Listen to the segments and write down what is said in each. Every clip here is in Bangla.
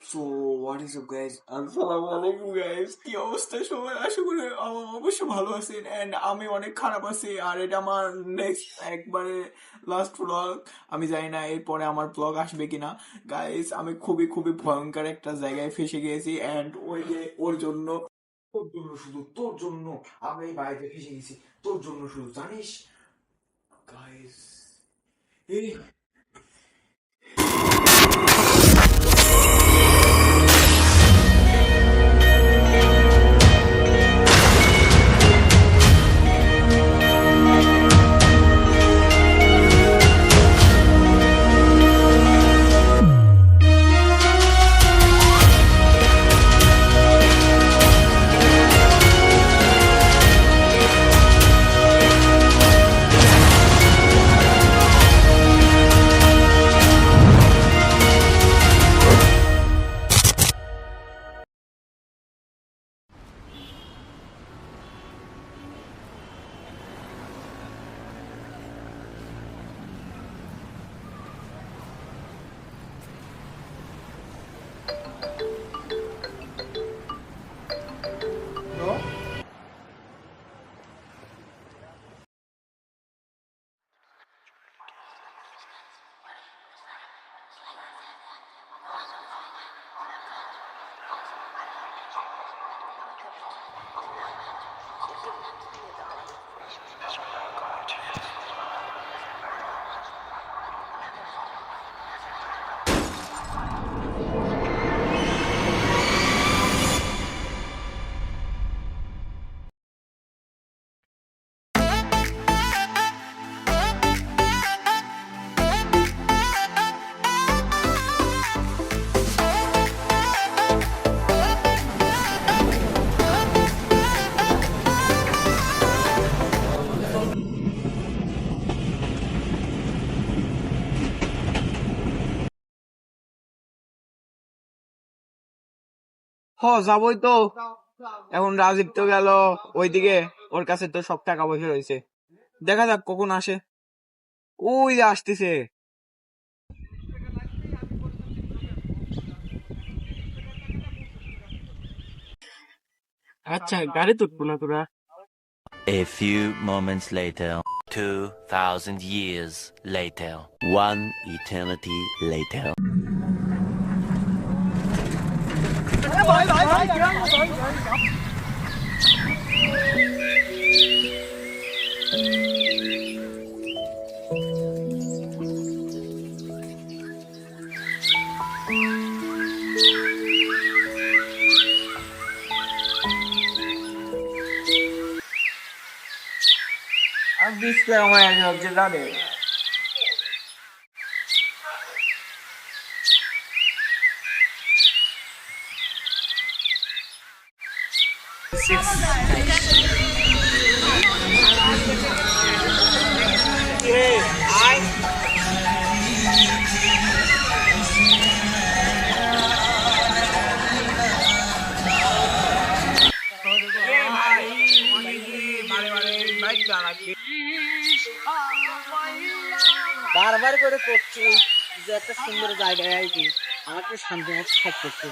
So what is up guys, আসসালামু আলাইকুম গাইজ। কি অবস্থা সবাই? আশা করি অবশ্য ভালো আছেন এন্ড আমি অনেক খারাপ আছি। আর এটা আমার নেক্সট একবারে লাস্ট ব্লগ। আমি জানি না এরপরে আমার ব্লগ আসবে কিনা। গাইজ আমি খুবই খুবই ভয়ঙ্কর একটা জায়গায় ফেসে গিয়েছি এন্ড ওই যে ওর জন্য, তোর জন্য, শুধু তোর জন্য আমি এই বাড়িতে ফেসে গেছি। তোর জন্য শুধু, জানিস গাইজ এই যাবই তো। এখন রাজীব তো গেল ওইদিকে, ওর কাছে তো সব টাকা পয়সা রয়েছে। দেখা যাক কখন আসে। ওই যে আসতেছে। আচ্ছা, গাড়ি তুলবো না তোরা? A few moments later, 2,000 years later, one eternity later. আর 20 টাকা মায়ের হচ্ছে যাবে। বারবার করে করছি যে একটা সুন্দর জায়গায় আইছি, আমাকে শান্তি মতো সব করছে।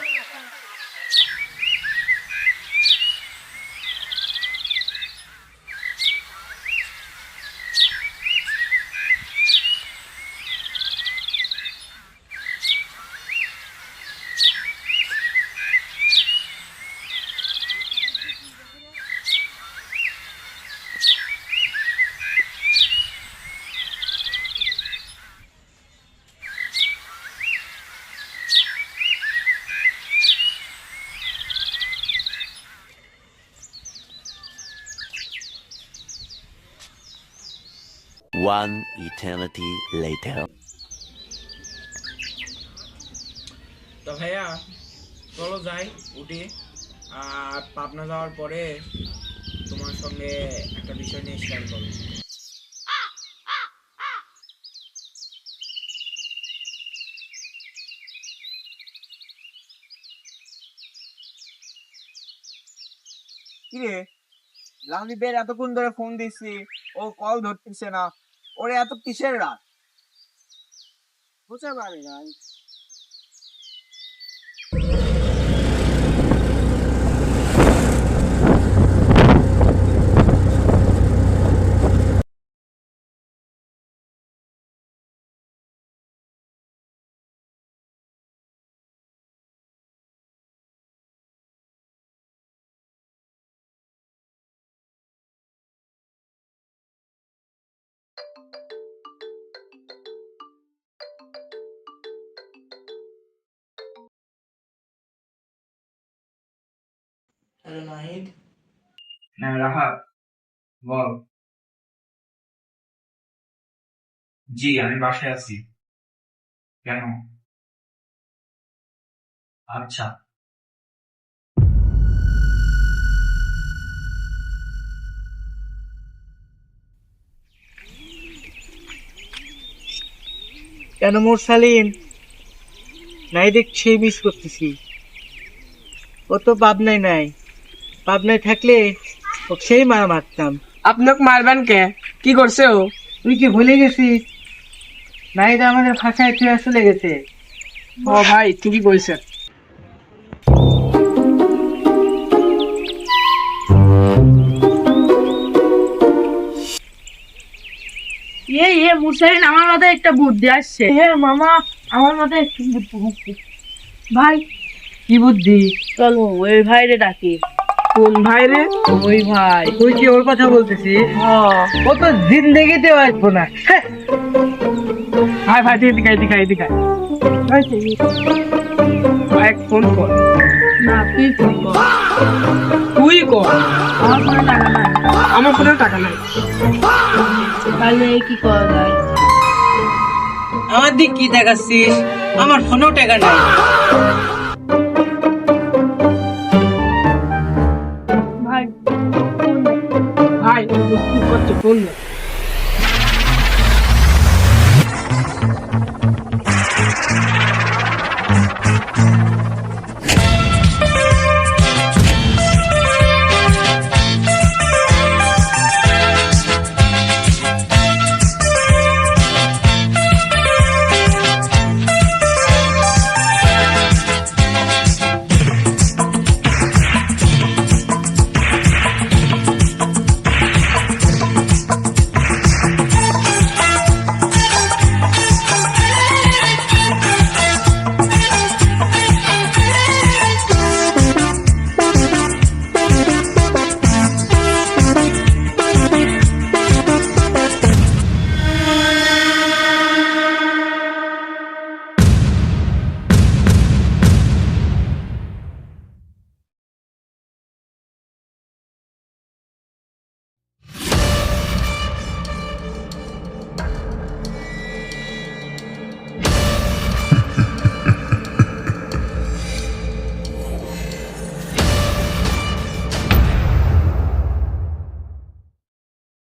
One eternity later. তো ভাইয়া চলো যাই, উঠি। আর পাবনা যাওয়ার পরে তোমার সঙ্গে একটা বিষয় নিয়ে শেয়ার করবো। কিরে, রাজীবের এতক্ষণ ধরে ফোন দিচ্ছি, ও কল ধরতেছে না। ওরে এত কিসের রাত? বুঝতে পারি না। হ্যালো নাহিদ, হ্যাঁ রাহাত, বল। জি আমি বাসায় আছি। কেন? আচ্ছা। কেন মোর সালিম নাই দেখছি মিস করতেছি। ও তো পাবনায় নাই, পাবনায় থাকলে ওকে সেই মারা মারতাম। আপনাকে মারবেন কে? কি করছে ও? তুই কি ভুলে গেছিস? নাইদা আমাদের ভাষায় ফিরে চলে গেছে। ও ভাই ঠিকই কইছেন। মুসাইন আমার মাথায় একটা বুদ্ধি আসছে। মামা আমার মাথায় একটু বুদ্ধি হচ্ছে। ভাই কি বুদ্ধি? চলো ওই ভাইরে ডাকি। কোন ভাই রে? ওই ভাই। তুই কি ওর কথা বলতেছিস? ও তো জিন্দেগিতেও আসবো না। হ্যাঁ। ভাই ভাই এদিকে এদিকে এদিকে। ভাই ফোন কর। না তুই ফোন কর। তুই কর। আমার ফোনে টাকা নাই। আমার ফোনে টাকা নাই। তাহলে কি করা যায়? আমার দিক কি দেখাচ্ছিস? আমার ফোনেও টাকা নাই।